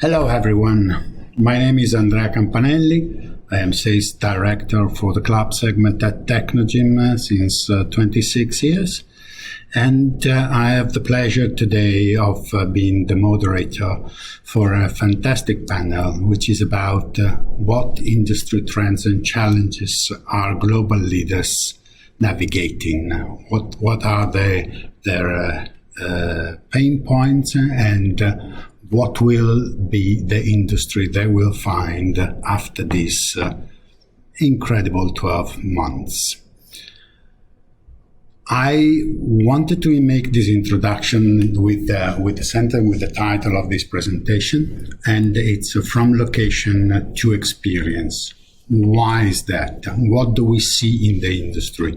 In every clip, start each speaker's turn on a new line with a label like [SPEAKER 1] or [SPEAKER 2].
[SPEAKER 1] Hello, everyone. My name is Andrea Campanelli. I am Sales Director for the club segment at Technogym since 26 years. And I have the pleasure today of being the moderator for a fantastic panel, which is about what industry trends and challenges are global leaders navigating. What are their pain points and what will be the industry they will find after this incredible 12 months. I wanted to make this introduction with the title of this presentation, and it's from location to experience. Why is that? What do we see in the industry?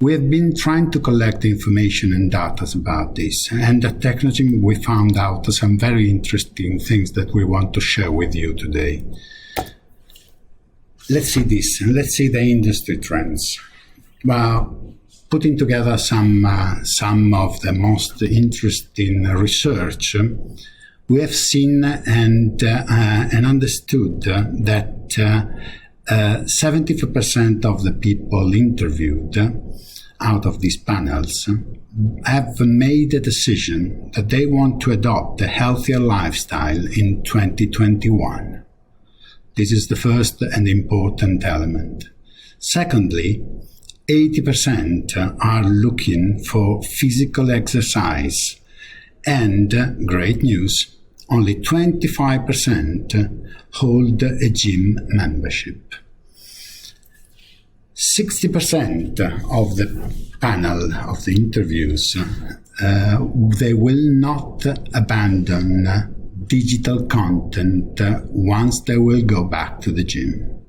[SPEAKER 1] We have been trying to collect information and data about this, and at Technogym we found out some very interesting things that we want to share with you today. Let's see this, and let's see the industry trends. Well, putting together some of the most interesting research, we have seen and understood that 75% of the people interviewed out of these panels have made a decision that they want to adopt a healthier lifestyle in 2021. This is the first and important element. Secondly, 80% are looking for physical exercise, and great news, only 25% hold a gym membership. 60% of the panel of the interviews, they will not abandon digital content once they will go back to the gym.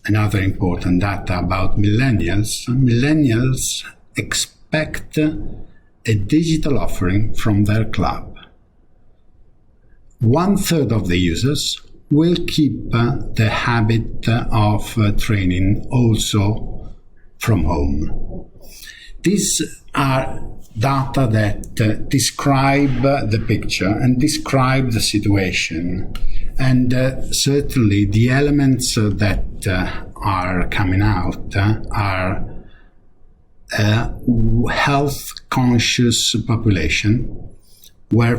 [SPEAKER 1] Another important data about millennials. Millennials expect a digital offering from their club. 1/3 of the users will keep the habit of training also from home. These are data that describe the picture and describe the situation. And certainly the elements that are coming out are a health-conscious population, where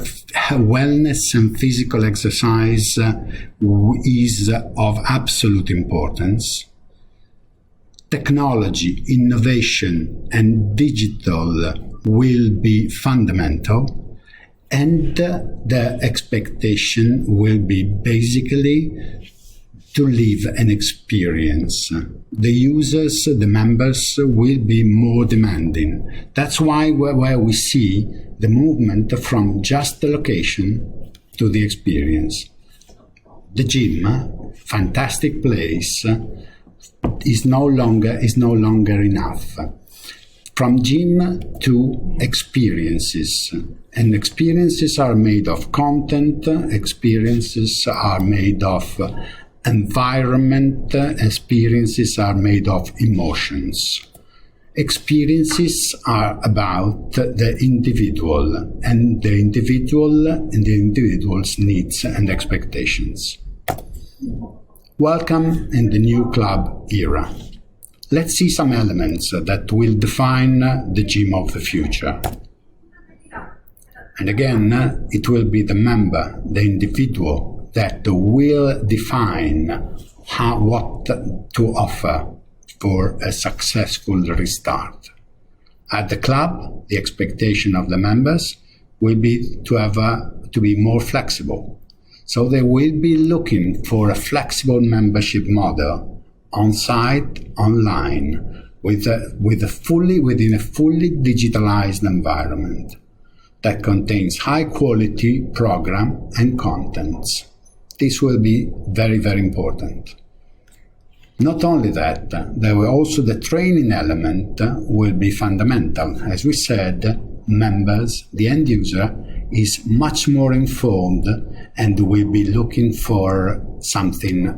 [SPEAKER 1] wellness and physical exercise is of absolute importance. Technology, innovation, and digital will be fundamental. And the expectation will be basically to live an experience. The users, the members, will be more demanding. That's why where we see the movement from just the location to the experience. The gym, fantastic place, is no longer enough. From gym to experiences. And experiences are made of content, experiences are made of environment, experiences are made of emotions. Experiences are about the individual and the individual's needs and expectations. Welcome in the new club era. Let's see some elements that will define the gym of the future. And again, it will be the member, the individual, that will define what to offer for a successful restart. At the club, the expectation of the members will be to be more flexible. So they will be looking for a flexible membership model on-site, online, within a fully digitalized environment that contains high-quality program and contents. This will be very, very important. Not only that, there will also the training element will be fundamental. As we said, members, the end user, is much more informed and will be looking for something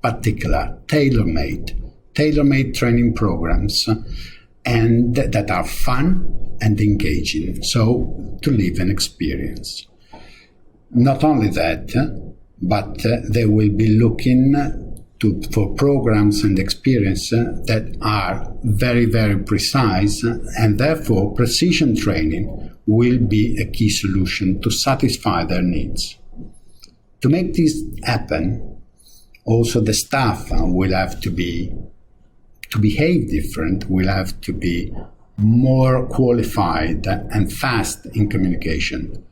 [SPEAKER 1] particular, tailor-made training programs, and that are fun and engaging, so to live an experience. Not only that, but they will be looking for programs and experience that are very, very precise, and therefore precision training will be a key solution to satisfy their needs. To make this happen, also the staff will have to behave different, will have to be more qualified and fast in communication,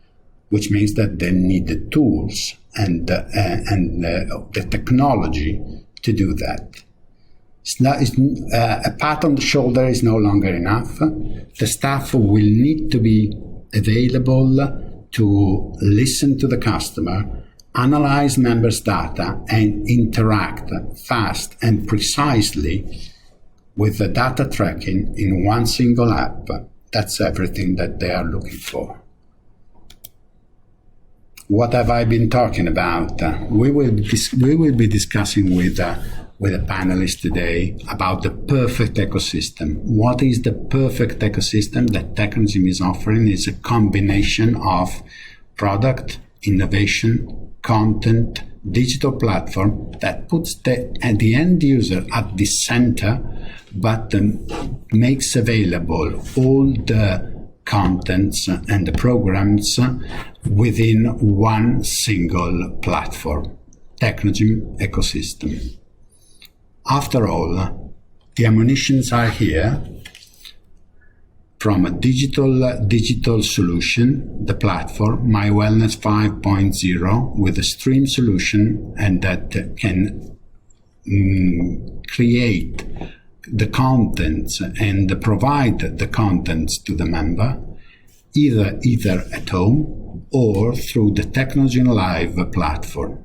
[SPEAKER 1] which means that they need the tools and the technology to do that. A pat on the shoulder is no longer enough. The staff will need to be available to listen to the customer, analyze members' data, and interact fast and precisely with the data tracking in one single app. That's everything that they are looking for. What have I been talking about? We will be discussing with a panelist today about the perfect ecosystem. What is the perfect ecosystem that Technogym is offering? Is a combination of product, innovation, content, digital platform that puts the end user at the center, but makes available all the contents and the programs within one single platform, Technogym ecosystem. After all, the ammunitions are here from a digital solution, the platform, My Wellness 5.0, with a stream solution, and that can create the contents and provide the contents to the member, either at home or through the Technogym Live platform.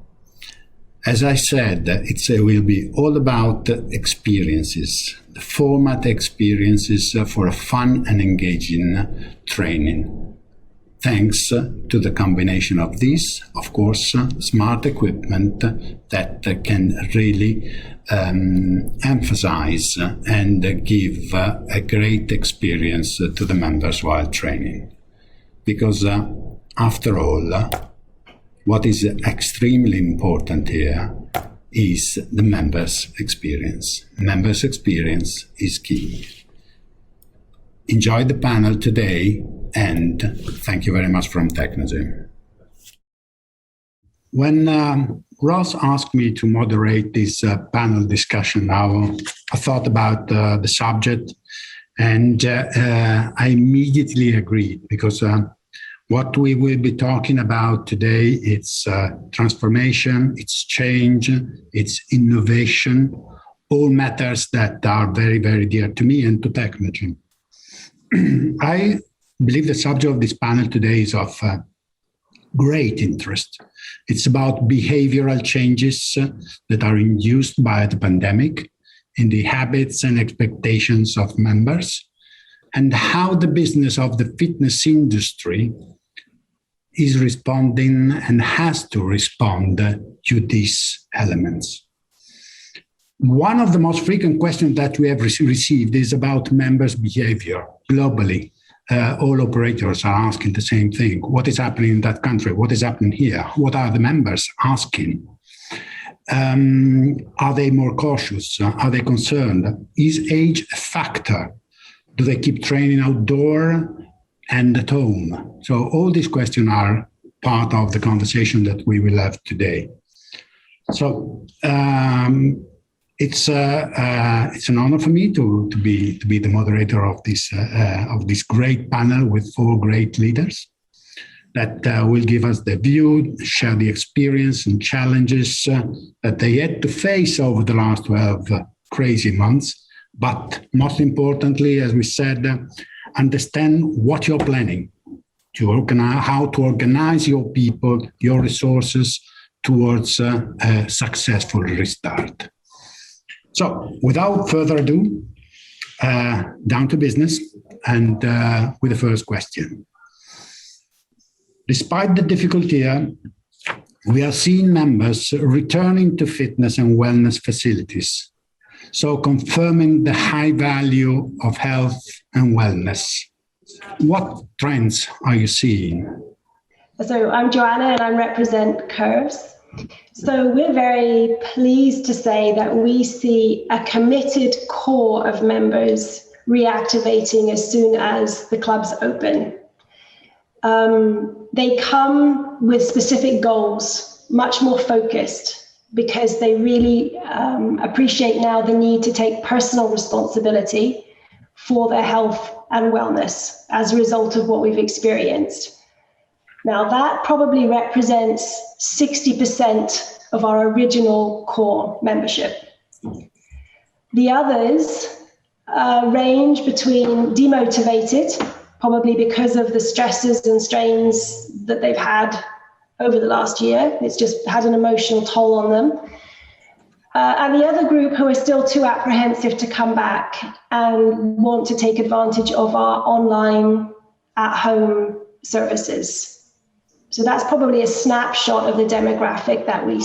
[SPEAKER 1] As I said, it will be all about experiences, the format experiences for a fun and engaging training. Thanks to the combination of this, of course, smart equipment that can really emphasize and give a great experience to the members while training. Because after all, what is extremely important here is the members' experience. Members' experience is key. Enjoy the panel today, and thank you very much from Technogym. When Ross asked me to moderate this panel discussion now, I thought about the subject, and I immediately agreed, because what we will be talking about today, it's transformation, it's change, it's innovation, all matters that are very, very dear to me and to Technogym. I believe the subject of this panel today is of great interest. It's about behavioral changes that are induced by the pandemic in the habits and expectations of members, and how the business of the fitness industry is responding and has to respond to these elements. One of the most frequent questions that we have received is about members' behavior globally. All operators are asking the same thing. What is happening in that country? What is happening here? What are the members asking? Are they more cautious? Are they concerned? Is age a factor? Do they keep training outdoor and at home? So all these questions are part of the conversation that we will have today. So it's an honor for me to be the moderator of this great panel with 4 great leaders that will give us the view, share the experience and challenges that they had to face over the last 12 crazy months. But most importantly, as we said, understand what you're planning to organize, how to organize your people, your resources towards a successful restart. So without further ado, down to business, and with the first question. Despite the difficulty here, we are seeing members returning to fitness and wellness facilities, so confirming the high value of health and wellness. What trends are you seeing?
[SPEAKER 2] So I'm Joanna and I represent Curves. So we're very pleased to say that we see a committed core of members reactivating as soon as the clubs open. They come with specific goals, much more focused, because they really appreciate now the need to take personal responsibility for their health and wellness as a result of what we've experienced. Now that probably represents 60% of our original core membership. The others range between demotivated, probably because of the stresses and strains that they've had over the last year. It's just had an emotional toll on them. And the other group who are still too apprehensive to come back and want to take advantage of our online at-home services. So that's probably a snapshot of the demographic that we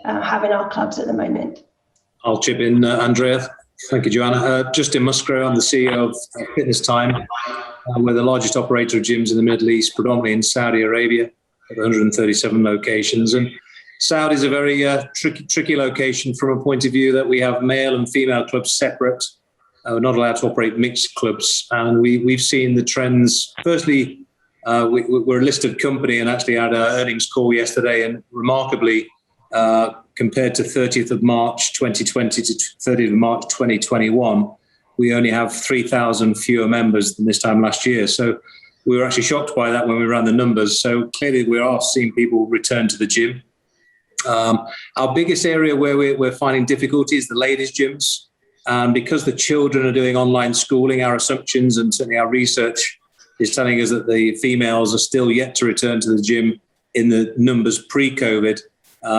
[SPEAKER 2] have in our clubs at the moment.
[SPEAKER 3] I'll chip in, Andrea. Thank you, Joanna. Just in Musgrove, I'm the CEO of Fitness Time. We're the largest operator of gyms in the Middle East, predominantly in Saudi Arabia, at 137 locations. And Saudi is a very tricky location from a point of view that we have male and female clubs separate. We're not allowed to operate mixed clubs. And we've seen the trends. Firstly, we're a listed company and actually had our earnings call yesterday, and remarkably, compared to 30th of March 2020 to 30th of March 2021, we only have 3,000 fewer members than this time last year. So we were actually shocked by that when we ran the numbers. So clearly we are seeing people return to the gym. Our biggest area where we're finding difficulty is the ladies' gyms. And because the children are doing online schooling, our assumptions and certainly our research is telling us that the females are still yet to return to the gym in the numbers pre-COVID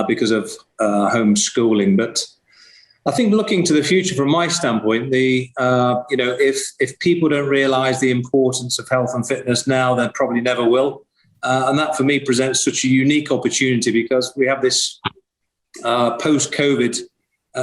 [SPEAKER 3] because of homeschooling. But I think looking to the future from my standpoint, if people don't realise the importance of health and fitness now, they probably never will. And that for me presents such a unique opportunity because we have this post-COVID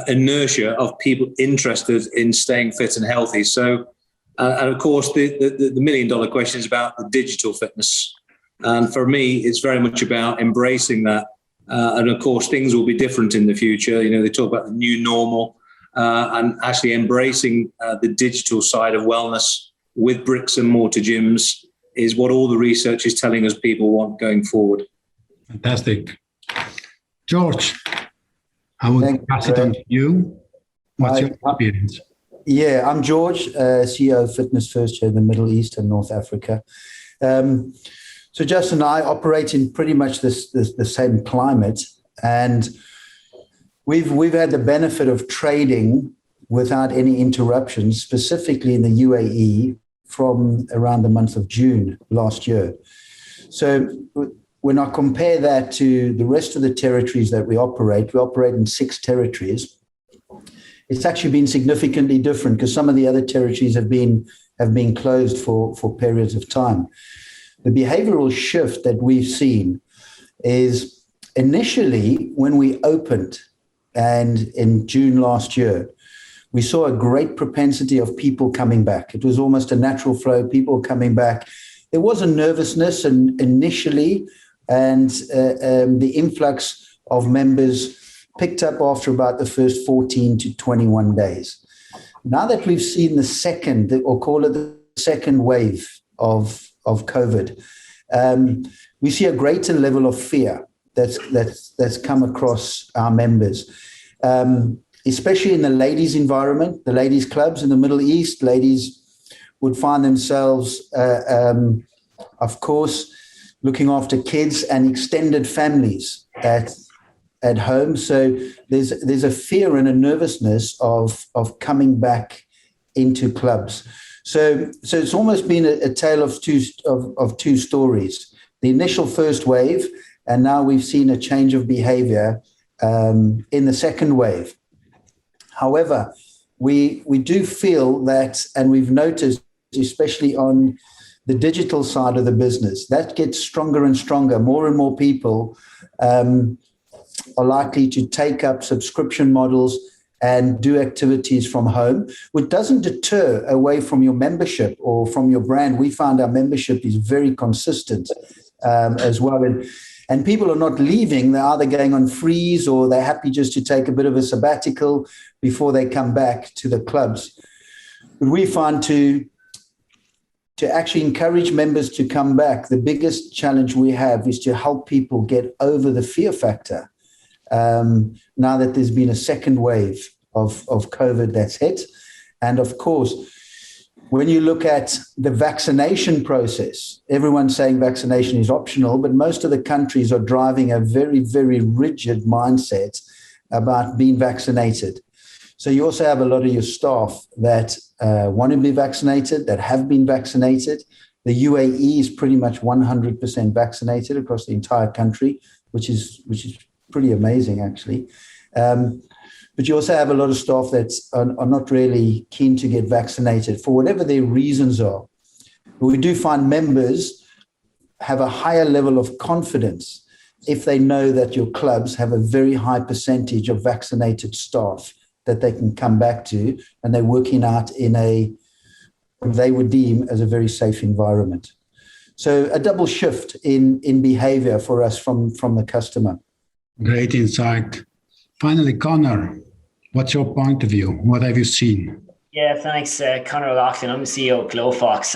[SPEAKER 3] inertia of people interested in staying fit and healthy. So, and of course, the million-dollar question is about the digital fitness. And for me, it's very much about embracing that. And of course, things will be different in the future. You know, they talk about the new normal and actually embracing the digital side of wellness with bricks and mortar gyms is what all the research is telling us people want going forward.
[SPEAKER 1] Fantastic. George, I will pass it on to you. What's your experience?
[SPEAKER 4] Yeah, I'm George, CEO of Fitness First here in the Middle East and North Africa. So Justin and I operate in pretty much the same climate, and we've had the benefit of trading without any interruptions, specifically in the UAE from around the month of June last year. So when I compare that to the rest of the territories that we operate in 6 territories. It's actually been significantly different because some of the other territories have been closed for periods of time. The behavioral shift that we've seen is initially when we opened and in June last year, we saw a great propensity of people coming back. It was almost a natural flow, people coming back. There was a nervousness initially, and the influx of members picked up after about the first 14 to 21 days. Now that we've seen the second, or call it the second wave of COVID, we see a greater level of fear that's come across our members, especially in the ladies' environment, the ladies' clubs in the Middle East. Ladies would find themselves, of course, looking after kids and extended families at home. So there's a fear and a nervousness of coming back into clubs. So it's almost been a tale of two stories. The initial first wave, and now we've seen a change of behavior in the second wave. However, we do feel that, and we've noticed, especially on the digital side of the business, that gets stronger and stronger. More and more people are likely to take up subscription models and do activities from home, which doesn't deter away from your membership or from your brand. We found our membership is very consistent as well. And people are not leaving. They're either going on freeze or they're happy just to take a bit of a sabbatical before they come back to the clubs. But we find to actually encourage members to come back, the biggest challenge we have is to help people get over the fear factor. Now that there's been a second wave of COVID that's hit. And of course, when you look at the vaccination process, everyone's saying vaccination is optional, but most of the countries are driving a very, very rigid mindset about being vaccinated. So you also have a lot of your staff that want to be vaccinated, that have been vaccinated. The UAE is pretty much 100% vaccinated across the entire country, which is pretty amazing, actually. But you also have a lot of staff that are not really keen to get vaccinated for whatever their reasons are. But we do find members have a higher level of confidence if they know that your clubs have a very high percentage of vaccinated staff that they can come back to, and they're working out in what they would deem as a very safe environment. So a double shift in behavior for us from the customer.
[SPEAKER 1] Great insight. Finally, Conor, what's your point of view? What have you seen?
[SPEAKER 5] Yeah, thanks, Conor Loughlin. I'm the CEO of Glofox.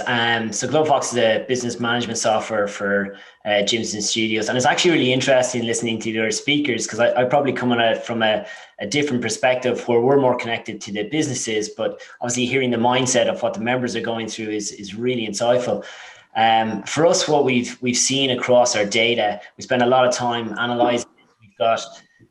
[SPEAKER 5] So Glofox is a business management software for gyms and studios. And it's actually really interesting listening to your speakers, because I probably come on it from a different perspective where we're more connected to the businesses, but obviously hearing the mindset of what the members are going through is really insightful. For us, what we've seen across our data, we spend a lot of time analysing. We've got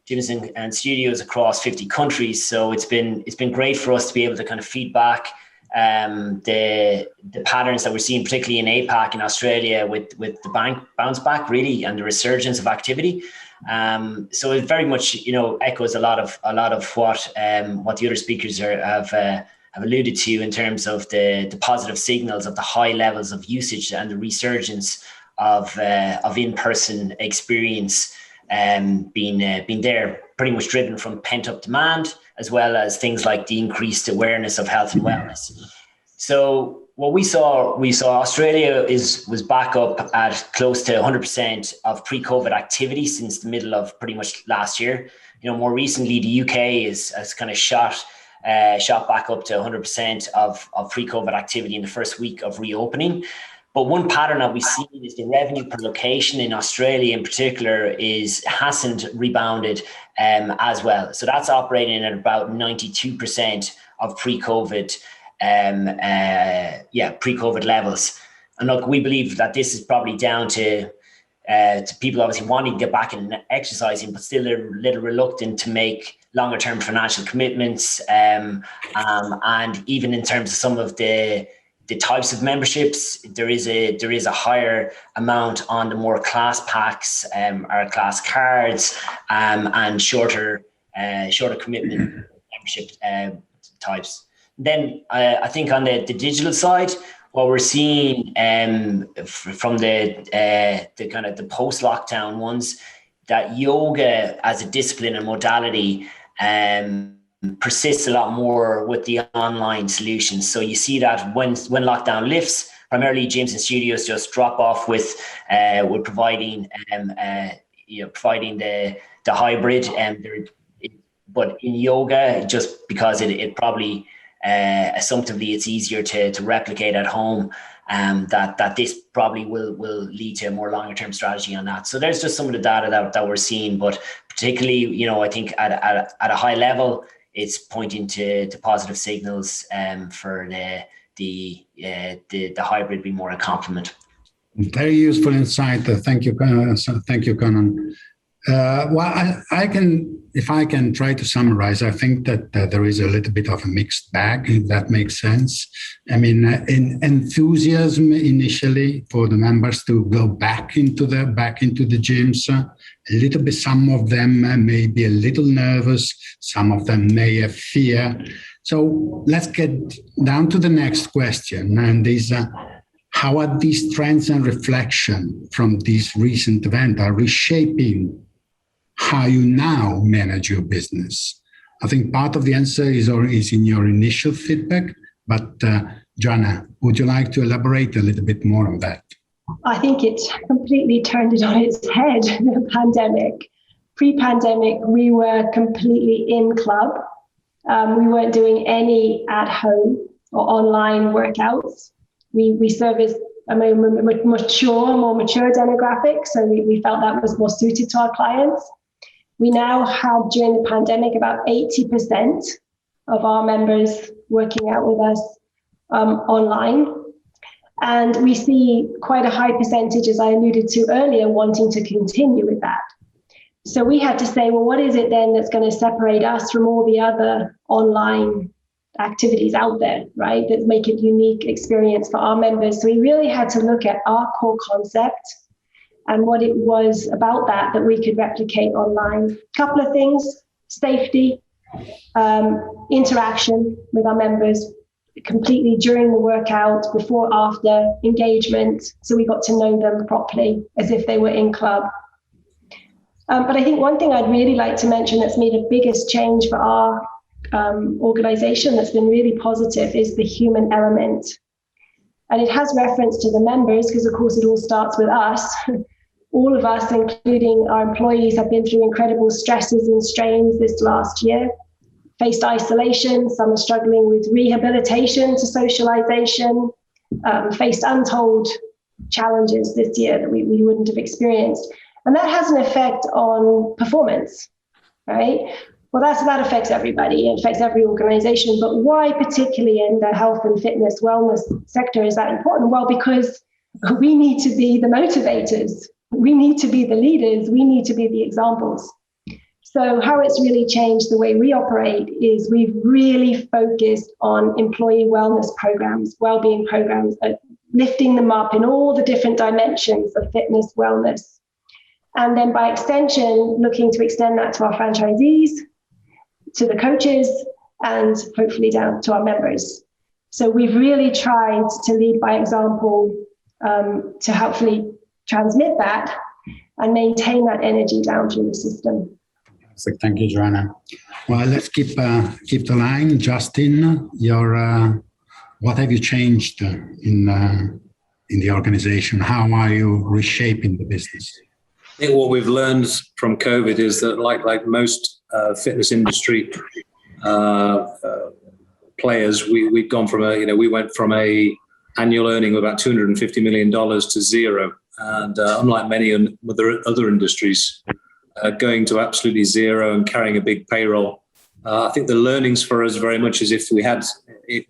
[SPEAKER 5] gyms and studios across 50 countries. So it's been great for us to be able to kind of feedback the patterns that we're seeing, particularly in APAC in Australia with the bounce back really and the resurgence of activity. So it very much, echoes a lot of what the other speakers have alluded to in terms of the positive signals of the high levels of usage and the resurgence of in-person experience being there, pretty much driven from pent-up demand, as well as things like the increased awareness of health and wellness. So what we saw Australia was back up at close to 100% of pre-COVID activity since the middle of pretty much last year. More recently, the UK has kind of shot back up to 100% of pre-COVID activity in the first week of reopening. But one pattern that we've seen is the revenue per location in Australia in particular hasn't rebounded as well. So that's operating at about 92% of pre-COVID pre-COVID levels. And look, we believe that this is probably down to people obviously wanting to get back and exercising, but still a little reluctant to make longer term financial commitments. And even in terms of some of the types of memberships, there is a higher amount on the more class packs, or class cards, and shorter commitment membership types. Then I think on the digital side, what we're seeing from the kind of the post-lockdown ones, that yoga as a discipline and modality persists a lot more with the online solutions. So you see that when lockdown lifts, primarily gyms and studios just drop off with providing the hybrid, but in yoga, just because it probably assumptively it's easier to replicate at home, that this probably will lead to a more longer term strategy on that. So there's just some of the data that we're seeing, but particularly, I think at a high level, it's pointing to positive signals for the hybrid being more a complement.
[SPEAKER 1] Very useful insight. Thank you, Conor. Well, if I can try to summarize, I think that there is a little bit of a mixed bag, if that makes sense. I mean, in enthusiasm initially for the members to go back into the gyms, a little bit. Some of them may be a little nervous. Some of them may have fear. So let's get down to the next question, and is how are these trends and reflection from this recent event are reshaping how you now manage your business? I think part of the answer is in your initial feedback, but Joanna, would you like to elaborate a little bit more on that?
[SPEAKER 2] I think it completely turned it on its head, the pandemic. Pre-pandemic, we were completely in club. We weren't doing any at home or online workouts. We serviced a more mature demographic, so we felt that was more suited to our clients. We now have, during the pandemic, about 80% of our members working out with us online. And we see quite a high percentage, as I alluded to earlier, wanting to continue with that. So we had to say, well, what is it then that's going to separate us from all the other online activities out there, right, that make it a unique experience for our members? So we really had to look at our core concept and what it was about that we could replicate online. A couple of things: safety, interaction with our members completely during the workout, before, after, engagement, so we got to know them properly as if they were in club. But I think one thing I'd really like to mention that's made a biggest change for our organization that's been really positive is the human element. And it has reference to the members because, of course, it all starts with us. All of us, including our employees, have been through incredible stresses and strains this last year, faced isolation, some are struggling with rehabilitation to socialization, faced untold challenges this year that we wouldn't have experienced. And that has an effect on performance, right? Well, that affects everybody. It affects every organization. But why particularly in the health and fitness wellness sector is that important? Well, because we need to be the motivators. We need to be the leaders. We need to be the examples. So how it's really changed the way we operate is we've really focused on employee wellness programs, well-being programs, lifting them up in all the different dimensions of fitness, wellness. And then by extension, looking to extend that to our franchisees, to the coaches, and hopefully down to our members. So we've really tried to lead by example, to hopefully transmit that and maintain that energy down through the system.
[SPEAKER 1] Thank you, Joanna. Well, let's keep the line. Justin, what have you changed in the organization? How are you reshaping the business?
[SPEAKER 3] I think what we've learned from COVID is that, like most fitness industry players, we've gone from we went from a annual earning of about $250 million to zero, and unlike many other industries, going to absolutely zero and carrying a big payroll. I think the learnings for us very much is if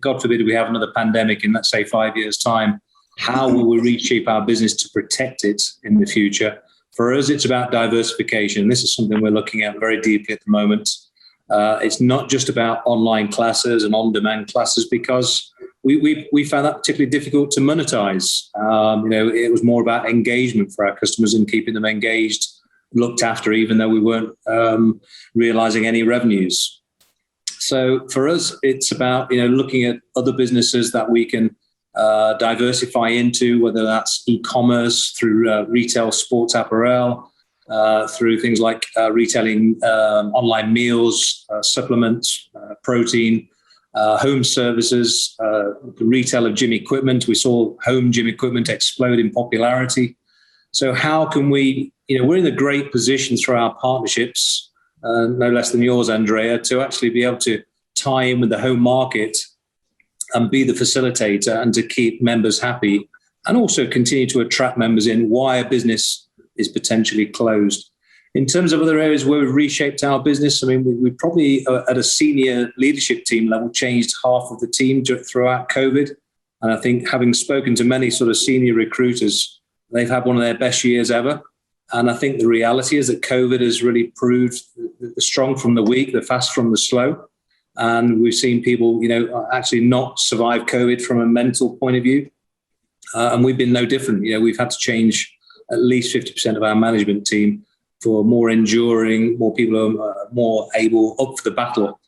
[SPEAKER 3] God forbid we have another pandemic in, let's say, 5 years' time, how will we reshape our business to protect it in the future? For us, it's about diversification. This is something we're looking at very deeply at the moment. It's not just about online classes and on-demand classes, because we found that particularly difficult to monetize. It was more about engagement for our customers and keeping them engaged, looked after, even though we weren't realizing any revenues. So for us, it's about looking at other businesses that we can diversify into, whether that's e-commerce, through retail sports apparel, through things like retailing online meals, supplements, protein, home services, the retail of gym equipment. We saw home gym equipment explode in popularity. So how can we, we're in a great position through our partnerships, no less than yours, Andrea, to actually be able to tie in with the home market and be the facilitator and to keep members happy, and also continue to attract members in why a business is potentially closed. In terms of other areas where we've reshaped our business, I mean, we probably at a senior leadership team level changed half of the team throughout COVID. And I think, having spoken to many sort of senior recruiters, they've had one of their best years ever. And I think the reality is that COVID has really proved the strong from the weak, the fast from the slow. And we've seen people, actually not survive COVID from a mental point of view. And we've been no different. We've had to change at least 50% of our management team for more enduring, more people who are more able, up for the battle.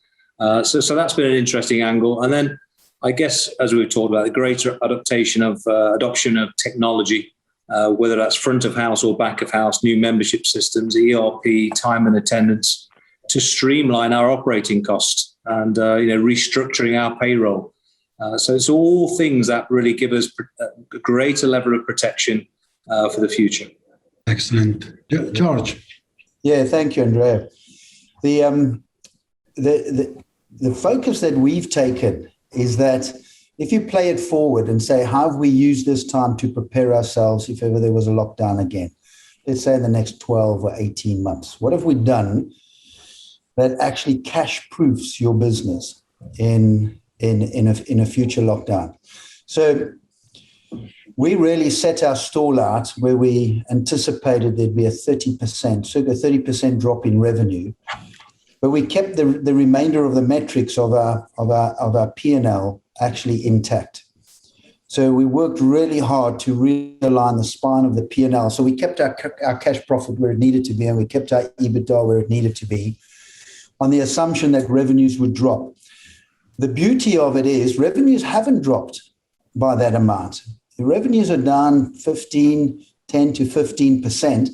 [SPEAKER 3] So that's been an interesting angle. And then I guess, as we've talked about, the greater adoption of technology, whether that's front of house or back of house, new membership systems, ERP, time and attendance, to streamline our operating costs and restructuring our payroll. So it's all things that really give us a greater level of protection for the future.
[SPEAKER 1] Excellent. George.
[SPEAKER 4] Yeah, thank you, Andrea. The focus that we've taken is that if you play it forward and say, how have we used this time to prepare ourselves if ever there was a lockdown again? Let's say in the next 12 or 18 months. What have we done that actually cash-proofs your business in a future lockdown? So we really set our stall out where we anticipated there'd be a 30%, circa 30% drop in revenue, but we kept the remainder of the metrics of our P&L actually intact. So we worked really hard to realign the spine of the P&L. So we kept our cash profit where it needed to be, and we kept our EBITDA where it needed to be, on the assumption that revenues would drop. The beauty of it is revenues haven't dropped by that amount. The revenues are down 10 to 15%.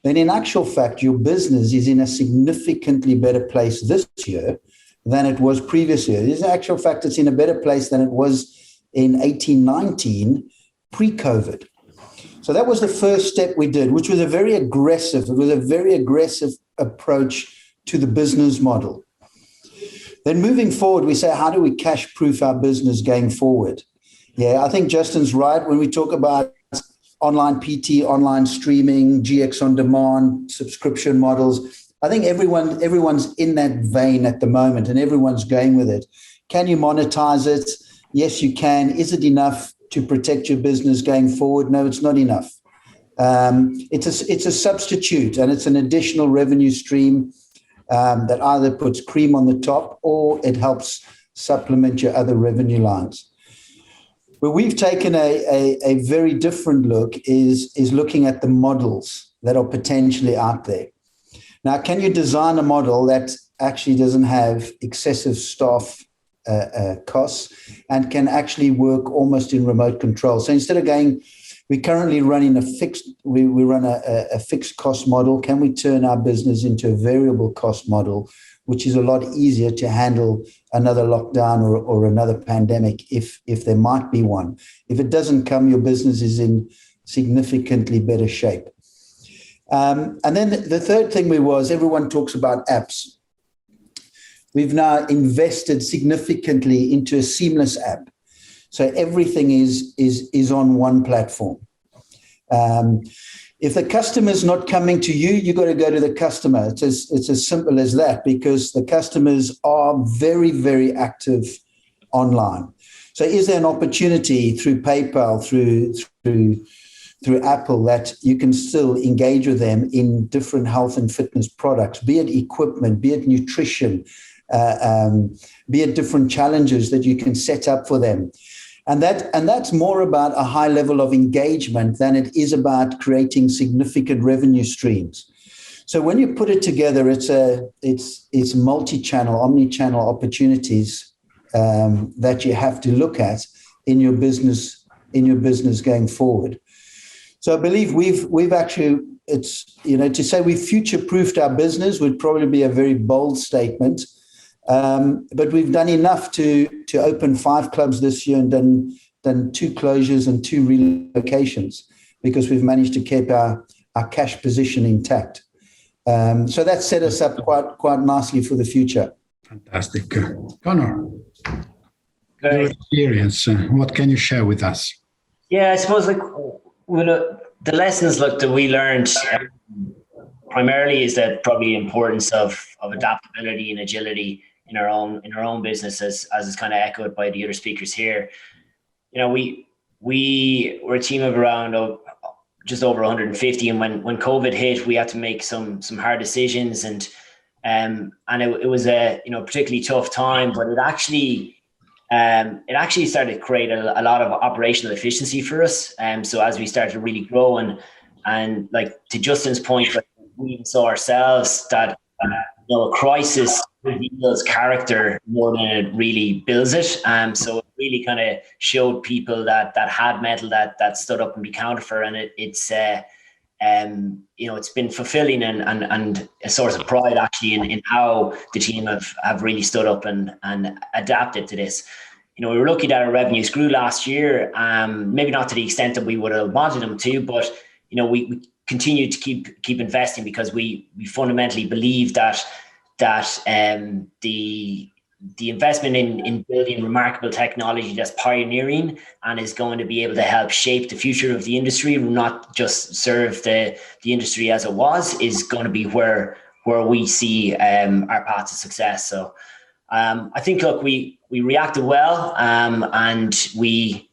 [SPEAKER 4] Then in actual fact, your business is in a significantly better place this year than it was previous year. In actual fact, it's in a better place than it was in 18-19 pre-COVID. So that was the first step we did, which was a very aggressive approach to the business model. Then moving forward, we say, how do we cash-proof our business going forward? Yeah, I think Justin's right when we talk about online PT, online streaming, GX on demand, subscription models. I think everyone's in that vein at the moment and everyone's going with it. Can you monetize it? Yes, you can. Is it enough to protect your business going forward? No, it's not enough. It's a substitute and it's an additional revenue stream that either puts cream on the top or it helps supplement your other revenue lines. Where we've taken a very different look is looking at the models that are potentially out there. Now, can you design a model that actually doesn't have excessive staff costs and can actually work almost in remote control? So instead of we're currently running we run a fixed cost model. Can we turn our business into a variable cost model, which is a lot easier to handle another lockdown or another pandemic if there might be one? If it doesn't come, your business is in significantly better shape. And then the third thing everyone talks about apps. We've now invested significantly into a seamless app. So everything is on one platform. If the customer's not coming to you, you've got to go to the customer. It's as simple as that, because the customers are very, very active online. So is there an opportunity through PayPal, through Apple, that you can still engage with them in different health and fitness products, be it equipment, be it nutrition, be it different challenges that you can set up for them? And that's more about a high level of engagement than it is about creating significant revenue streams. So when you put it together, it's multi-channel, omni-channel opportunities that you have to look at in your business going forward. So I believe we've actually, to say we've future-proofed our business would probably be a very bold statement. But we've done enough to open 5 clubs this year and done 2 closures and 2 relocations because we've managed to keep our cash position intact. So that set us up quite nicely for the future.
[SPEAKER 1] Fantastic. Conor, your experience, what can you share with us?
[SPEAKER 5] Yeah, I suppose the lessons that we learned primarily is that probably importance of adaptability and agility in our own business, as is kind of echoed by the other speakers here. We were a team of around just over 150, and when COVID hit, we had to make some hard decisions, and it was a particularly tough time, but it actually started to create a lot of operational efficiency for us. So as we started to really grow and like to Justin's point, like we even saw ourselves that a crisis reveals character more than it really builds it. So it really kind of showed people that had metal that stood up and be counted for, and it's been fulfilling and a source of pride actually in how the team have really stood up and adapted to this. we were lucky that our revenues grew last year, maybe not to the extent that we would have wanted them to, but we continue to keep investing because we fundamentally believe that the investment in building remarkable technology that's pioneering and is going to be able to help shape the future of the industry, not just serve the industry as it was, is going to be where we see our path to success. So I think, look, we reacted well, and we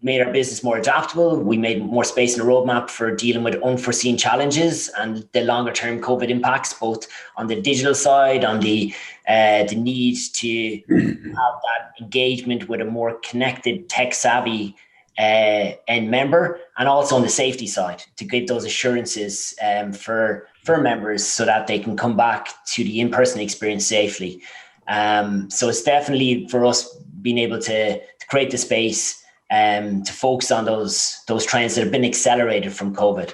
[SPEAKER 5] made our business more adaptable. We made more space in the roadmap for dealing with unforeseen challenges and the longer term COVID impacts, both on the digital side, on the need to have that engagement with a more connected, tech savvy end member, and also on the safety side to give those assurances for members so that they can come back to the in-person experience safely. So it's definitely for us being able to create the space to focus on those trends that have been accelerated from COVID.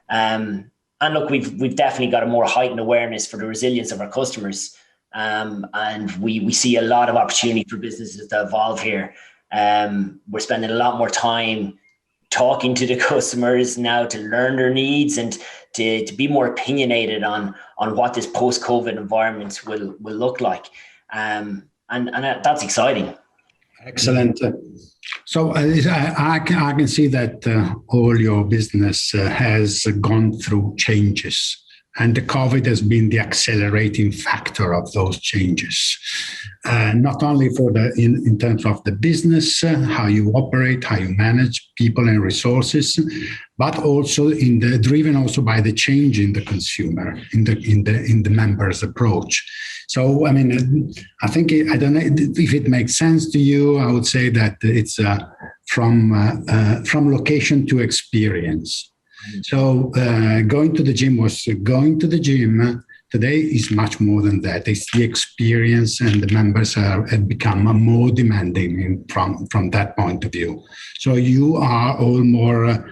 [SPEAKER 5] And look, we've definitely got a more heightened awareness for the resilience of our customers. And we see a lot of opportunity for businesses to evolve here. We're spending a lot more time talking to the customers now to learn their needs and to be more opinionated on what this post-COVID environment will look like. And that's exciting.
[SPEAKER 1] Excellent. So I can see that all your business has gone through changes, and the COVID has been the accelerating factor of those changes. Not only for in terms of the business, how you operate, how you manage people and resources, but also driven also by the change in the consumer, in the members' approach. So, I mean, I think, I don't know if it makes sense to you. I would say that it's from location to experience. So going to the gym was going to the gym. Today is much more than that. It's the experience, and the members have become more demanding from that point of view. So you are all more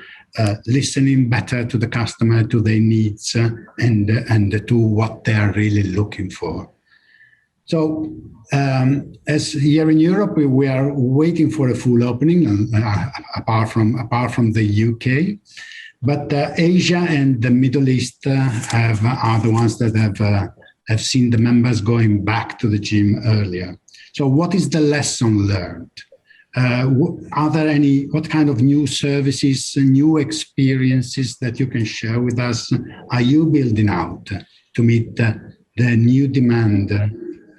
[SPEAKER 1] listening better to the customer, to their needs, and to what they are really looking for. So as here in Europe, we are waiting for a full opening, apart from the UK. But Asia and the Middle East are the ones that have seen the members going back to the gym earlier. So what is the lesson learned? Are there what kind of new services, new experiences that you can share with us are you building out to meet the new demand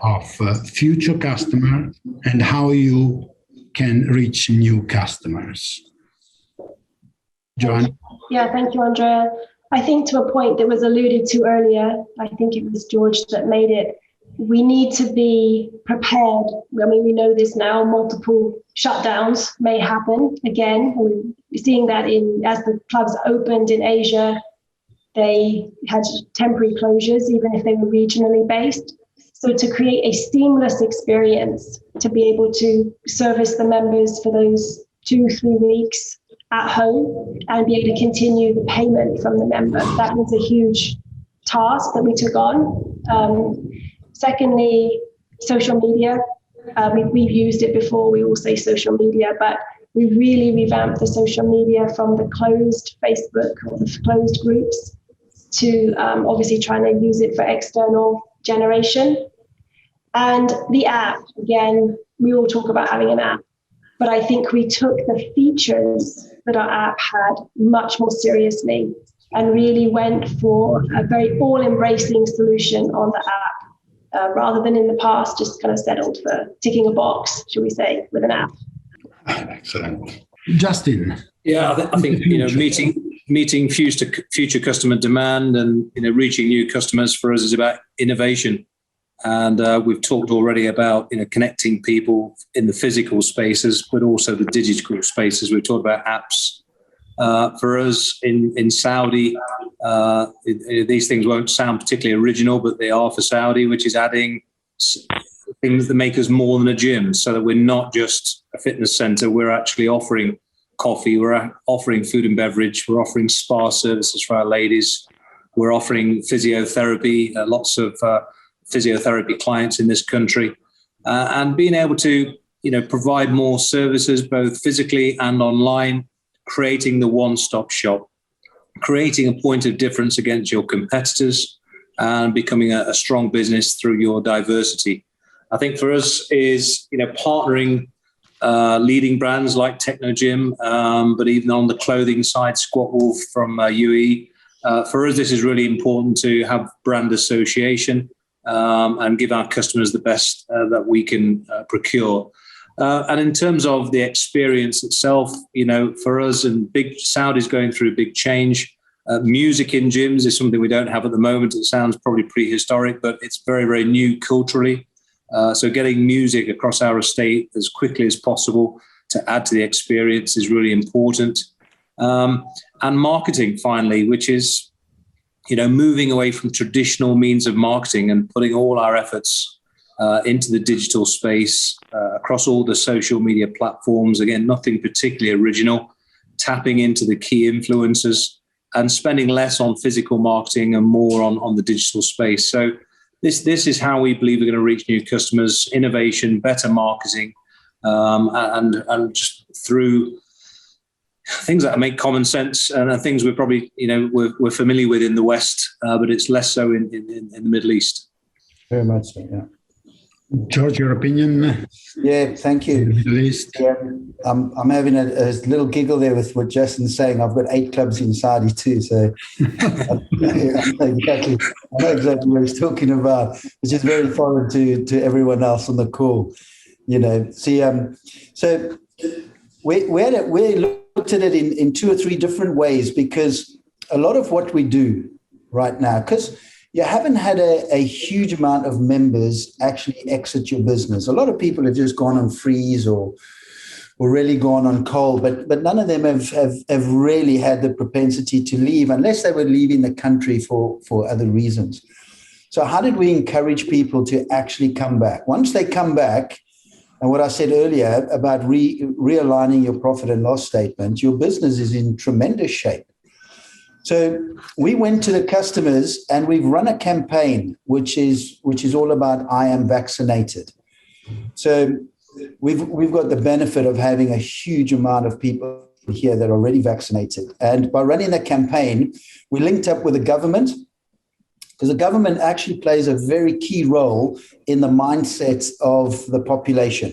[SPEAKER 1] of future customers, and how you can reach new customers? Joanna?
[SPEAKER 2] Yeah, thank you, Andrea. I think to a point that was alluded to earlier, I think it was George that made it, we need to be prepared. I mean, we know this now, multiple shutdowns may happen again. We're seeing that as the clubs opened in Asia, they had temporary closures, even if they were regionally based. So to create a seamless experience, to be able to service the members for those 2-3 weeks at home and be able to continue the payment from the member, that was a huge task that we took on. Secondly, social media. We've used it before, we all say social media, but we really revamped the social media from the closed Facebook or the closed groups to obviously trying to use it for external generation. And the app, again, we all talk about having an app, but I think we took the features that our app had much more seriously and really went for a very all-embracing solution on the app, rather than in the past just kind of settled for ticking a box, should we say, with an app.
[SPEAKER 1] Excellent. Justin?
[SPEAKER 3] Yeah, I think meeting future customer demand and reaching new customers for us is about innovation. And we've talked already about connecting people in the physical spaces, but also the digital spaces. We've talked about apps. For us in Saudi, these things won't sound particularly original, but they are for Saudi, which is adding things that make us more than a gym, so that we're not just a fitness center. We're actually offering coffee. We're offering food and beverage. We're offering spa services for our ladies. We're offering physiotherapy. Lots of physiotherapy clients in this country, and being able to provide more services, both physically and online, creating the one-stop shop, creating a point of difference against your competitors, and becoming a strong business through your diversity. I think for us is, partnering leading brands like Technogym, but even on the clothing side, Squat Wolf from UE. For us, this is really important to have brand association and give our customers the best that we can procure. And in terms of the experience itself, for us, and Saudi's going through a big change. Music in gyms is something we don't have at the moment. It sounds probably prehistoric, but it's very, very new culturally. So getting music across our estate as quickly as possible to add to the experience is really important. And marketing, finally, which is, moving away from traditional means of marketing and putting all our efforts into the digital space across all the social media platforms. Again, nothing particularly original, tapping into the key influencers and spending less on physical marketing and more on the digital space. So this is how we believe we're going to reach new customers: innovation, better marketing, and just through things that make common sense and things we're probably, we're familiar with in the West, but it's less so in the Middle East.
[SPEAKER 4] Very much so, yeah.
[SPEAKER 1] George, your opinion?
[SPEAKER 4] Yeah, thank you.
[SPEAKER 1] Middle East.
[SPEAKER 4] Yeah, I'm having a little giggle there with what Justin's saying. I've got 8 clubs in Saudi too, so I know exactly what he's talking about, which is very foreign to everyone else on the call. So we looked at it in 2 or 3 different ways, because a lot of what we do right now, because you haven't had a huge amount of members actually exit your business. A lot of people have just gone on freeze or really gone on cold, but none of them have really had the propensity to leave unless they were leaving the country for other reasons. So how did we encourage people to actually come back? Once they come back, and what I said earlier about realigning your profit and loss statement, your business is in tremendous shape. So we went to the customers and we've run a campaign which is all about I am vaccinated. So we've got the benefit of having a huge amount of people here that are already vaccinated. And by running the campaign, we linked up with the government, because the government actually plays a very key role in the mindset of the population.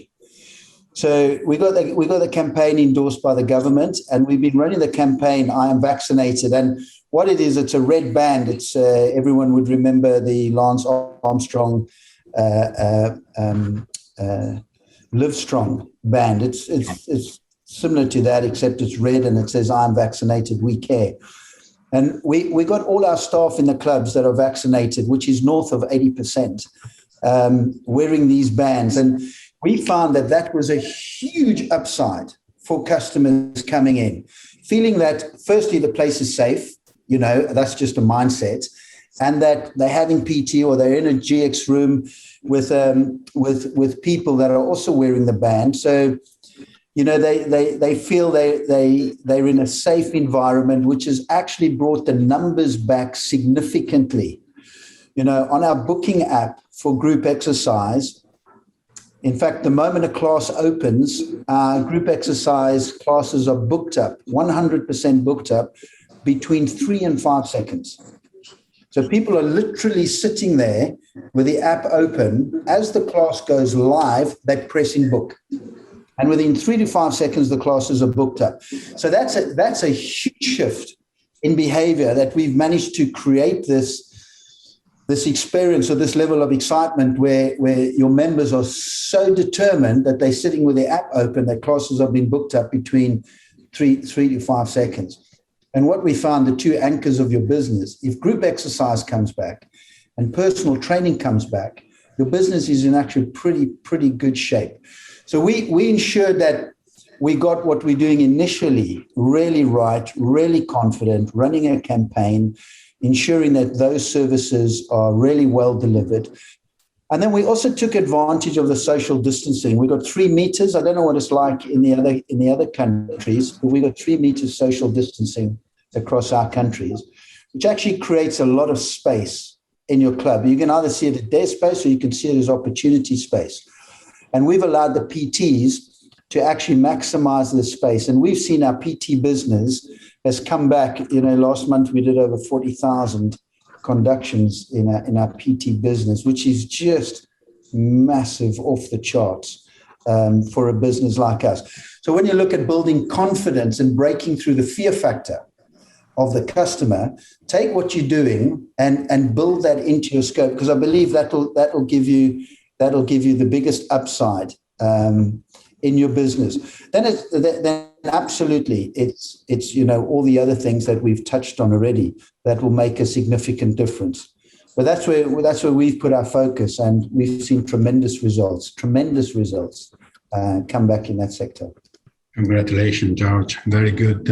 [SPEAKER 4] So we got the campaign endorsed by the government, and we've been running the campaign, I am vaccinated. And what it is, it's a red band. It's everyone would remember the Lance Armstrong Live Strong band. It's similar to that, except it's red and it says, I am vaccinated, we care. And we got all our staff in the clubs that are vaccinated, which is north of 80%, wearing these bands. And we found that was a huge upside for customers coming in, feeling that, firstly, the place is safe, that's just a mindset, and that they're having PT or they're in a GX room with people that are also wearing the band. So, they feel they're in a safe environment, which has actually brought the numbers back significantly. On our booking app for group exercise, in fact, the moment a class opens, group exercise classes are booked up, 100% booked up, between 3 and 5 seconds. So people are literally sitting there with the app open. As the class goes live, they press in book. And within 3 to 5 seconds, the classes are booked up. So that's a huge shift in behavior, that we've managed to create this experience or this level of excitement where your members are so determined that they're sitting with the app open, their classes are being booked up between 3 to 5 seconds. And what we found, the 2 anchors of your business, if group exercise comes back and personal training comes back, your business is in actually pretty good shape. So we ensured that we got what we're doing initially really right, really confident, running a campaign, ensuring that those services are really well delivered. And then we also took advantage of the social distancing. We got 3 meters. I don't know what it's like in the other countries, but we got 3 meters social distancing across our countries, which actually creates a lot of space in your club. You can either see it as dead space or you can see it as opportunity space. And we've allowed the PTs to actually maximize the space. And we've seen our PT business has come back. Last month we did over 40,000 conductions in our PT business, which is just massive, off the charts for a business like us. So when you look at building confidence and breaking through the fear factor of the customer, take what you're doing and build that into your scope, because I believe that'll give you the biggest upside in your business. Then absolutely it's all the other things that we've touched on already that will make a significant difference. But that's where we've put our focus, and we've seen tremendous results come back in that sector.
[SPEAKER 1] Congratulations, George. Very good.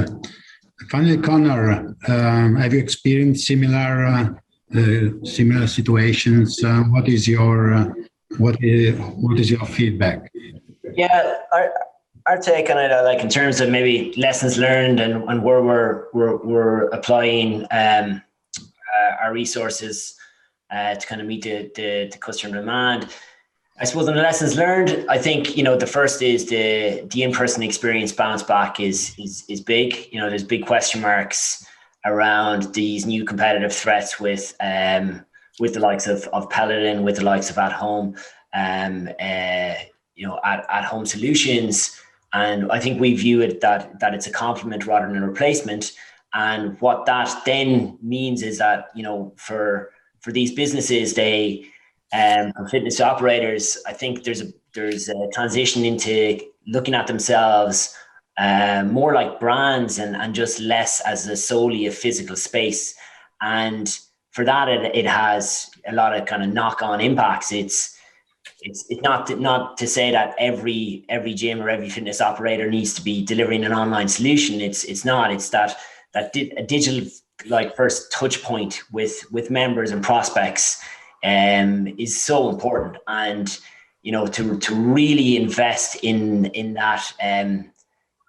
[SPEAKER 1] Finally, Conor, have you experienced similar situations? What is your feedback?
[SPEAKER 5] Yeah, our take on it, like in terms of maybe lessons learned and where we're applying our resources to kind of meet the customer demand. I suppose on the lessons learned, I think, the first is the in-person experience bounce back is big. There's big question marks around these new competitive threats with the likes of Paladin, with the likes of At Home, at home solutions. And I think we view it that it's a complement rather than a replacement. And what that then means is that, for these businesses, they for fitness operators, I think there's a transition into looking at themselves more like brands and just less as solely a physical space. And for that, it has a lot of kind of knock-on impacts. It's not to say that every gym or every fitness operator needs to be delivering an online solution. It's not. It's that a digital first touch point with members and prospects is so important, and to really invest in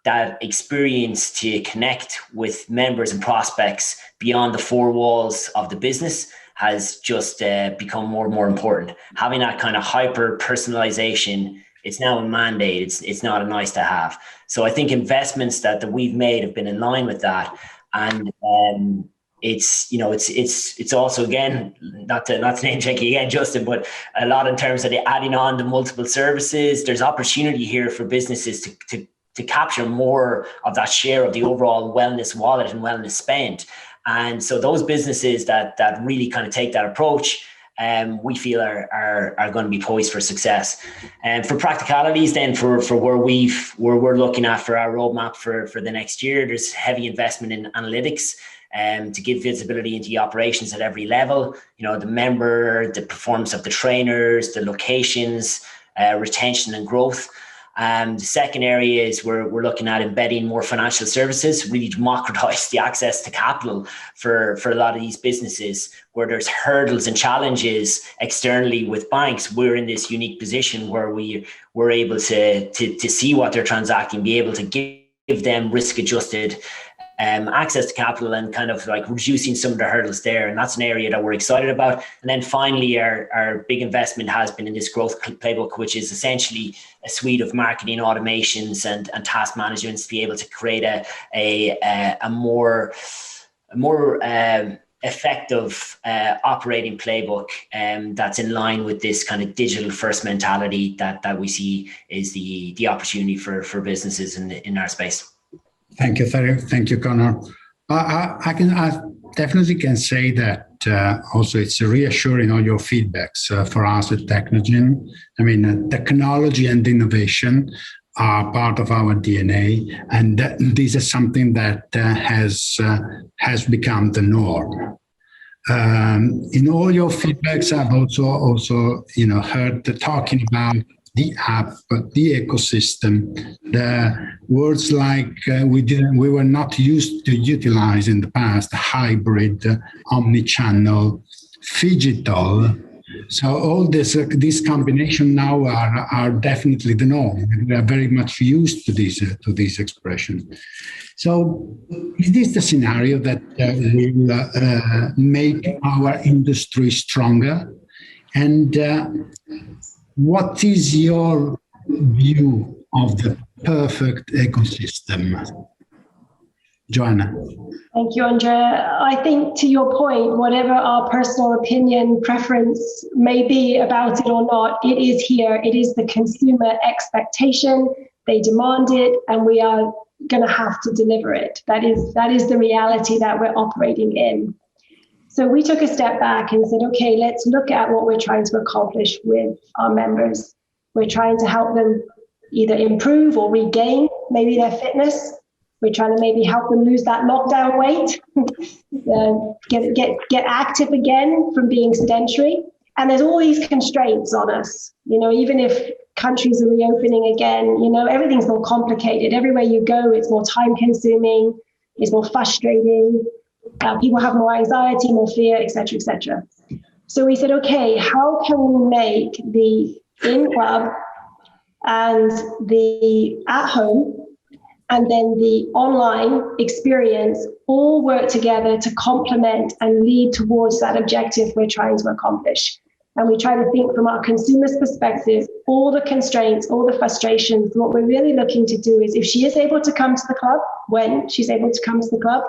[SPEAKER 5] that experience to connect with members and prospects beyond the four walls of the business has just become more and more important. Having that kind of hyper personalization, it's now a mandate. It's not a nice to have. So I think investments that we've made have been in line with that, and it's also, again, not to name check you again, Justin, but a lot in terms of the adding on the multiple services. There's opportunity here for businesses to capture more of that share of the overall wellness wallet and wellness spend. And so those businesses that really kind of take that approach, we feel are going to be poised for success. And for practicalities, then for where we're looking at for our roadmap for the next year, there's heavy investment in analytics to give visibility into the operations at every level. The member, the performance of the trainers, the locations, retention and growth. The second area is we're looking at embedding more financial services, really democratize the access to capital for a lot of these businesses where there's hurdles and challenges externally with banks. We're in this unique position where we're able to see what they're transacting, be able to give them risk adjusted access to capital and kind of reducing some of the hurdles there. And that's an area that we're excited about. And then finally, our big investment has been in this growth playbook, which is essentially a suite of marketing automations and task managements to be able to create a more effective operating playbook that's in line with this kind of digital first mentality that we see is the opportunity for businesses in our space.
[SPEAKER 1] Thank you, Conor. I definitely can say that also it's reassuring all your feedbacks for us at Technogym. I mean, technology and innovation are part of our DNA, and this is something that has become the norm. In all your feedbacks, I've also heard talking about the app, the ecosystem, the words like we were not used to utilize in the past: hybrid, omni-channel, phygital. So all this combination now are definitely the norm. We are very much used to this expression. So is this the scenario that will make our industry stronger? And what is your view of the perfect ecosystem? Joanna.
[SPEAKER 2] Thank you, Andrea. I think to your point, whatever our personal opinion, preference may be about it or not, it is here. It is the consumer expectation. They demand it, and we are going to have to deliver it. That is the reality that we're operating in. So we took a step back and said, okay, let's look at what we're trying to accomplish with our members. We're trying to help them either improve or regain maybe their fitness. We're trying to maybe help them lose that lockdown weight, get active again from being sedentary. And there's all these constraints on us. Even if countries are reopening again, everything's more complicated. Everywhere you go, it's more time consuming, it's more frustrating. People have more anxiety, more fear, et cetera, et cetera. So we said, okay, how can we make the in-club and the at-home and then the online experience all work together to complement and lead towards that objective we're trying to accomplish? And we try to think from our consumer's perspective, all the constraints, all the frustrations. What we're really looking to do is if she is able to come to the club, when she's able to come to the club,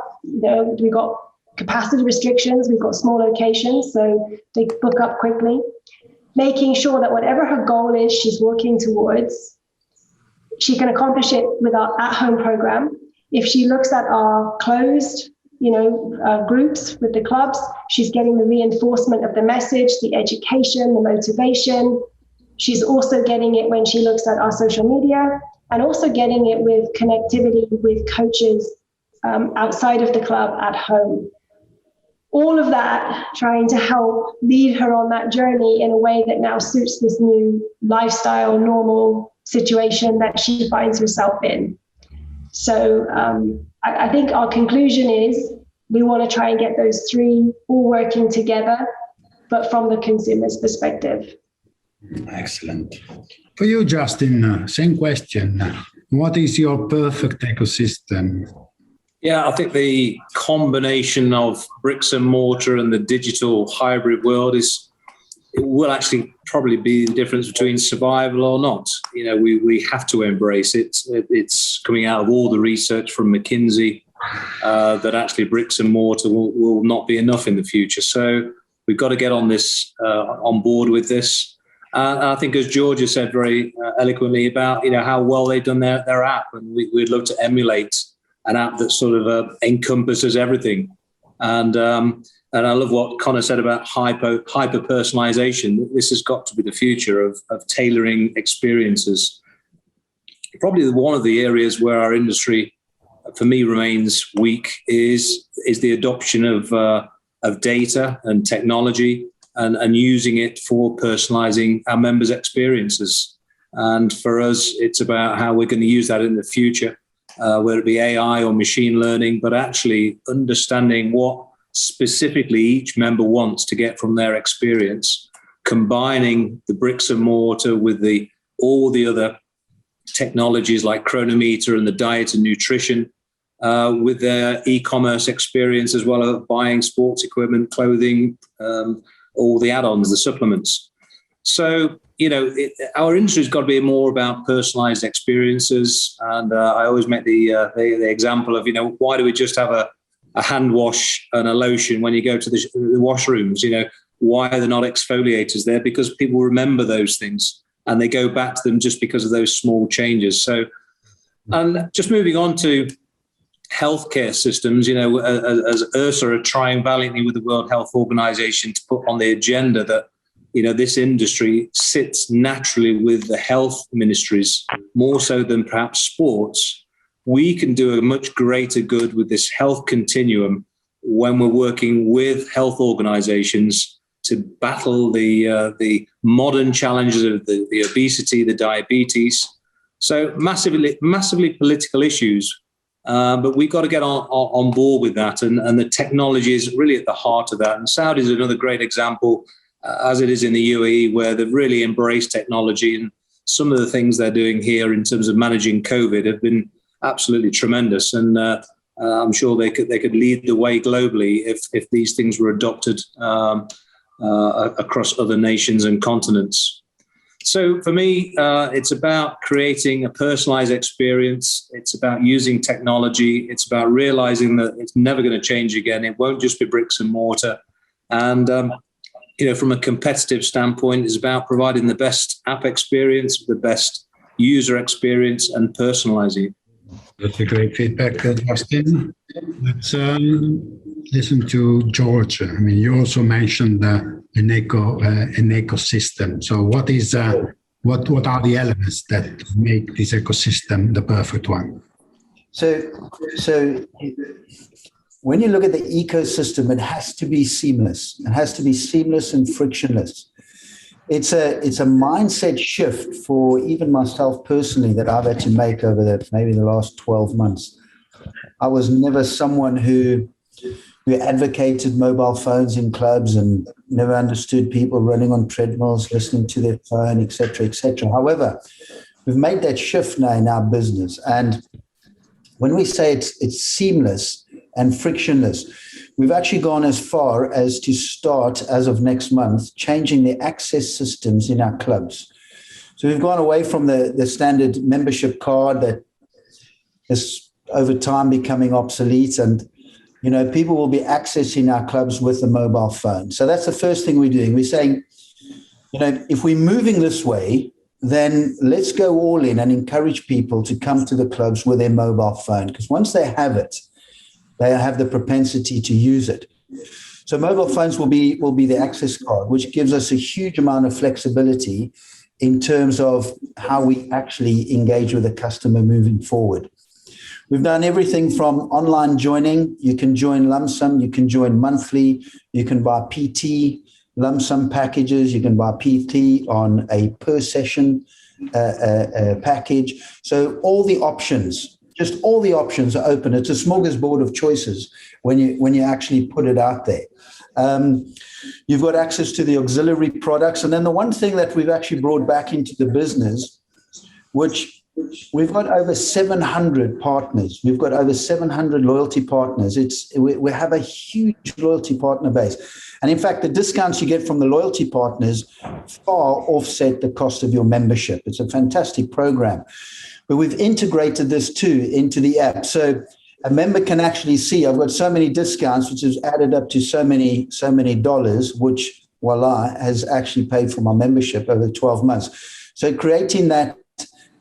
[SPEAKER 2] we've got capacity restrictions, we've got small locations, so they book up quickly, making sure that whatever her goal is she's working towards, she can accomplish it with our at-home program. If she looks at our closed groups with the clubs, she's getting the reinforcement of the message, the education, the motivation. She's also getting it when she looks at our social media and also getting it with connectivity with coaches outside of the club at home. All of that trying to help lead her on that journey in a way that now suits this new lifestyle, normal situation that she finds herself in. So I think our conclusion is we want to try and get those three all working together, but from the consumer's perspective.
[SPEAKER 1] Excellent. For you, Justin, same question. What is your perfect ecosystem?
[SPEAKER 3] Yeah, I think the combination of bricks and mortar and the digital hybrid world it will actually probably be the difference between survival or not. We have to embrace it. It's coming out of all the research from McKinsey that actually bricks and mortar will not be enough in the future. So we've got to get on this, on board with this. And I think, as Georgia said very eloquently about how well they've done their app, and we'd love to emulate an app that sort of encompasses everything. And I love what Conor said about hyper personalization. This has got to be the future of tailoring experiences. Probably one of the areas where our industry, for me, remains weak is the adoption of data and technology and using it for personalizing our members' experiences. And for us, it's about how we're going to use that in the future, whether it be AI or machine learning, but actually understanding what specifically each member wants to get from their experience, combining the bricks and mortar with all the other technologies like Chronometer and the diet and nutrition, with their e-commerce experience as well as buying sports equipment, clothing, all the add-ons, the supplements. So, our industry's got to be more about personalized experiences. And I always make the example of, why do we just have a hand wash and a lotion when you go to the washrooms? Why are there not exfoliators there? Because people remember those things and they go back to them just because of those small changes. So, and just moving on to healthcare systems, as URSA are trying valiantly with the World Health Organization to put on the agenda that, this industry sits naturally with the health ministries more so than perhaps sports. We can do a much greater good with this health continuum when we're working with health organizations to battle the modern challenges of the obesity, the diabetes. So massively political issues, but we've got to get on board with that. And the technology is really at the heart of that. And Saudi is another great example, as it is in the UAE, where they've really embraced technology. And some of the things they're doing here in terms of managing COVID have been absolutely tremendous. And I'm sure they could lead the way globally if these things were adopted across other nations and continents. So for me, it's about creating a personalized experience. It's about using technology. It's about realizing that it's never going to change again. It won't just be bricks and mortar. And, from a competitive standpoint, it's about providing the best app experience, the best user experience, and personalizing it.
[SPEAKER 1] That's a great feedback, Justin. Let's listen to George. I mean, you also mentioned an ecosystem. So, what are the elements that make this ecosystem the perfect one?
[SPEAKER 4] So when you look at the ecosystem, it has to be seamless. It has to be seamless and frictionless. It's a mindset shift for even myself personally that I've had to make over maybe the last 12 months. I was never someone who advocated mobile phones in clubs and never understood people running on treadmills, listening to their phone, et cetera, et cetera. However, we've made that shift now in our business. And when we say it's seamless and frictionless, we've actually gone as far as to start, as of next month, changing the access systems in our clubs. So we've gone away from the standard membership card that is over time becoming obsolete, and people will be accessing our clubs with a mobile phone. So that's the first thing we're doing. We're saying, if we're moving this way, then let's go all in and encourage people to come to the clubs with their mobile phone, because once they have it, they have the propensity to use it. So mobile phones will be the access card, which gives us a huge amount of flexibility in terms of how we actually engage with the customer moving forward. We've done everything from online joining. You can join lump sum, you can join monthly, you can buy PT lump sum packages, you can buy PT on a per session package. So all the options are open. It's a smorgasbord of choices when you actually put it out there. You've got access to the auxiliary products. And then the one thing that we've actually brought back into the business, which we've got over 700 partners. We've got over 700 loyalty partners. We have a huge loyalty partner base. And in fact, the discounts you get from the loyalty partners far offset the cost of your membership. It's a fantastic program. But we've integrated this too into the app. So a member can actually see, I've got so many discounts, which has added up to so many dollars, which, voila, has actually paid for my membership over 12 months. So creating that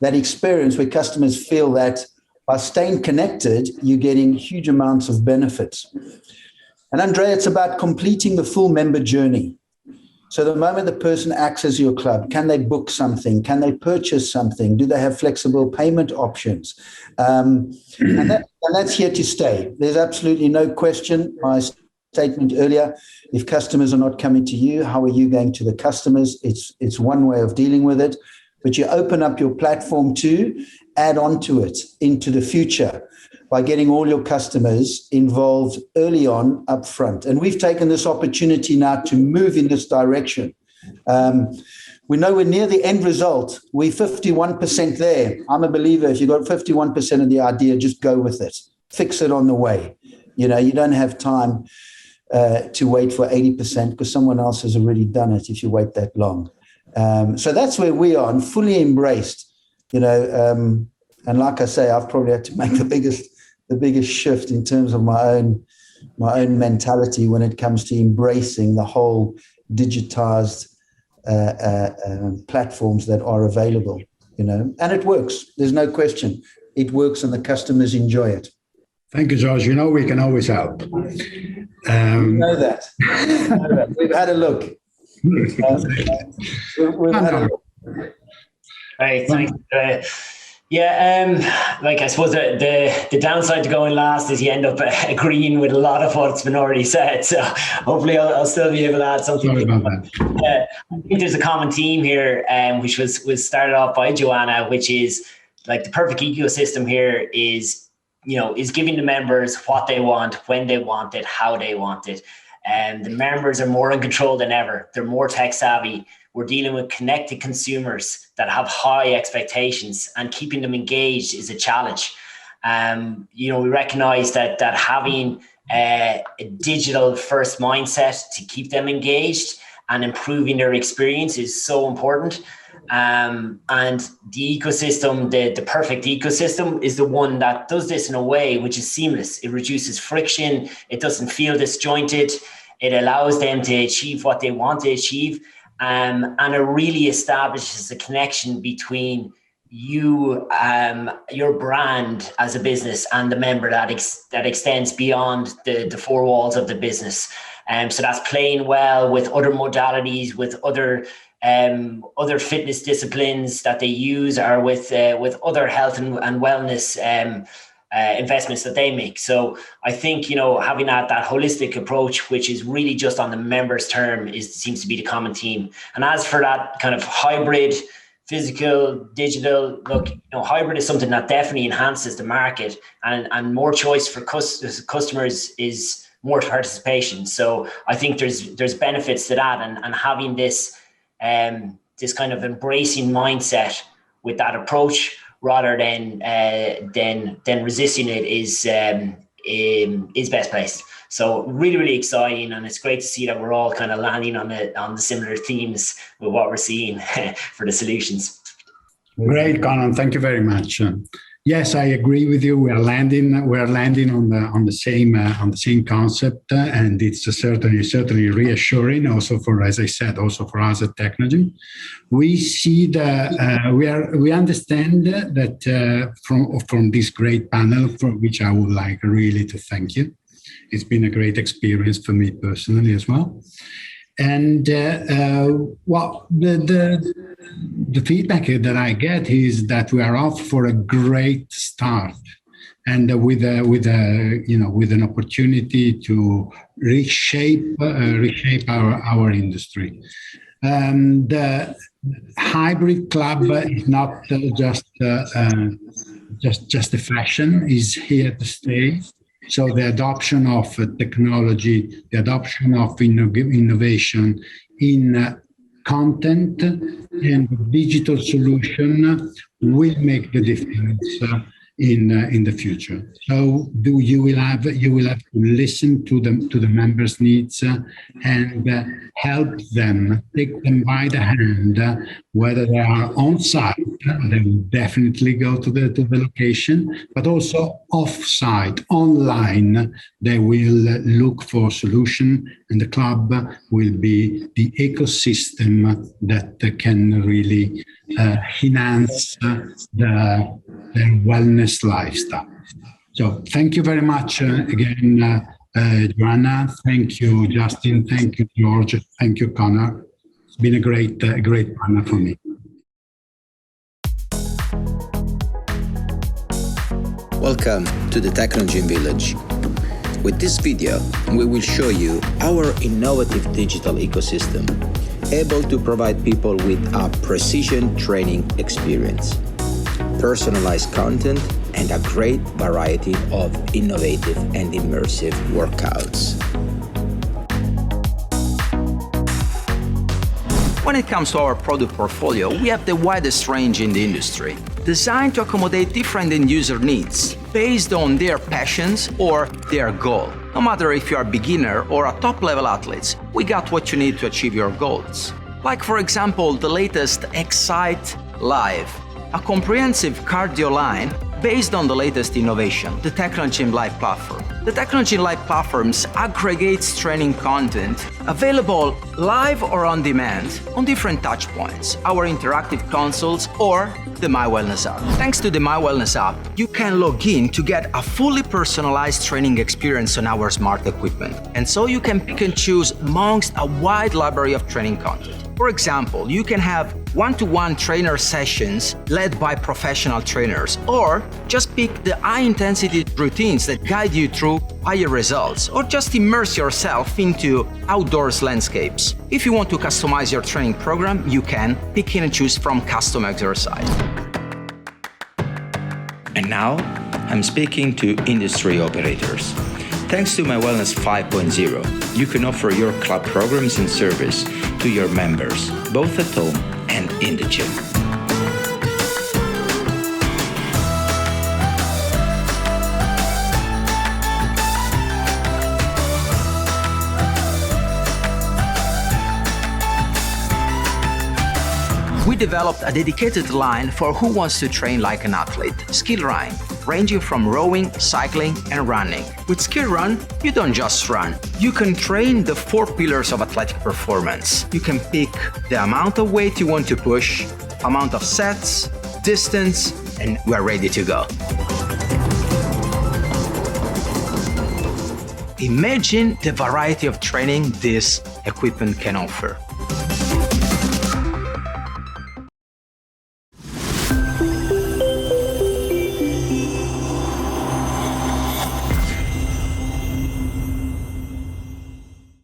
[SPEAKER 4] experience where customers feel that by staying connected, you're getting huge amounts of benefits. And Andrea, it's about completing the full member journey. So the moment the person accesses your club, can they book something? Can they purchase something? Do they have flexible payment options? And that's here to stay. There's absolutely no question. My statement earlier, if customers are not coming to you, how are you going to the customers? It's one way of dealing with it. But you open up your platform to add on to it into the future by getting all your customers involved early on up front. And we've taken this opportunity now to move in this direction. We know we're near the end result. We're 51% there. I'm a believer. If you've got 51% of the idea, just go with it. Fix it on the way. You don't have time to wait for 80% because someone else has already done it if you wait that long. So that's where we are, and fully embraced, and like I say, I've probably had to make the biggest shift in terms of my own mentality when it comes to embracing the whole digitized platforms that are available, and it works. There's no question. It works and the customers enjoy it.
[SPEAKER 1] Thank you, George. We can always help.
[SPEAKER 4] We know that. We've had a look.
[SPEAKER 5] Right, thanks. I suppose the downside to going last is you end up agreeing with a lot of what's been already said. So hopefully I'll still be able to add something.
[SPEAKER 1] Sorry about that.
[SPEAKER 5] I think there's a common theme here, which was started off by Joanna, which is like the perfect ecosystem here is giving the members what they want, when they want it, how they want it. And the members are more in control than ever. They're more tech savvy. We're dealing with connected consumers that have high expectations, and keeping them engaged is a challenge. We recognize that having a digital first mindset to keep them engaged and improving their experience is so important. And the ecosystem, the perfect ecosystem, is the one that does this in a way which is seamless. It reduces friction. It doesn't feel disjointed. It allows them to achieve what they want to achieve. And it really establishes a connection between you, your brand as a business, and the member that extends beyond the four walls of the business. So that's playing well with other modalities, with other fitness disciplines that they use, or with other health and wellness investments that they make. So I think, having that holistic approach, which is really just on the members' term, seems to be the common theme. And as for that kind of hybrid, physical, digital, look, hybrid is something that definitely enhances the market, and more choice for customers is more participation. So I think there's benefits to that, and having this kind of embracing mindset with that approach, rather than resisting it, is best placed. So really, really exciting, and it's great to see that we're all kind of landing on the similar themes with what we're seeing for the solutions.
[SPEAKER 1] Great, Conor. Thank you very much. Yes, I agree with you. We're landing on the same concept, and it's certainly reassuring. Also as I said, also for us at Technogym, we see we understand that from this great panel, for which I would like really to thank you. It's been a great experience for me personally as well. And the feedback that I get is that we are off for a great start, and with an opportunity to reshape our industry. The hybrid club is not just a fashion; is here to stay. So the adoption of technology, the adoption of innovation in content and digital solution will make the difference in the future. So you will have to listen to the members' needs and help them, take them by the hand, whether they are on site, they will definitely go to the location, but also off-site, online, they will look for solution, and the club will be the ecosystem that can really enhance their wellness lifestyle. So thank you very much again, Joanna. Thank you, Justin. Thank you, George. Thank you, Conor. It's been a great panel for me.
[SPEAKER 6] Welcome to the Technogym Village. With this video, we will show you our innovative digital ecosystem, able to provide people with a precision training experience, personalized content, and a great variety of innovative and immersive workouts. When it comes to our product portfolio, we have the widest range in the industry, designed to accommodate different end user needs based on their passions or their goal. No matter if you are a beginner or a top-level athlete, we got what you need to achieve your goals. Like, for example, the latest Excite Live, a comprehensive cardio line based on the latest innovation, the Technogym Live platform. The Technogym Live platforms aggregates training content available live or on demand on different touch points, our interactive consoles or the My Wellness app. Thanks to the My Wellness app, you can log in to get a fully personalized training experience on our smart equipment. And so you can pick and choose amongst a wide library of training content. For example, you can have one-to-one trainer sessions led by professional trainers, or just pick the high-intensity routines that guide you through higher results, or just immerse yourself into outdoors landscapes. If you want to customize your training program, you can pick and choose from custom exercise. And now, I'm speaking to industry operators. Thanks to My Wellness 5.0, you can offer your club programs and service to your members, both at home and in the gym. we developed a dedicated line for who wants to train like an athlete, Skill Run, ranging from rowing, cycling, and running. With Skill Run, you don't just run. You can train the 4 pillars of athletic performance. You can pick the amount of weight you want to push, amount of sets, distance, and we're ready to go. Imagine the variety of training this equipment can offer.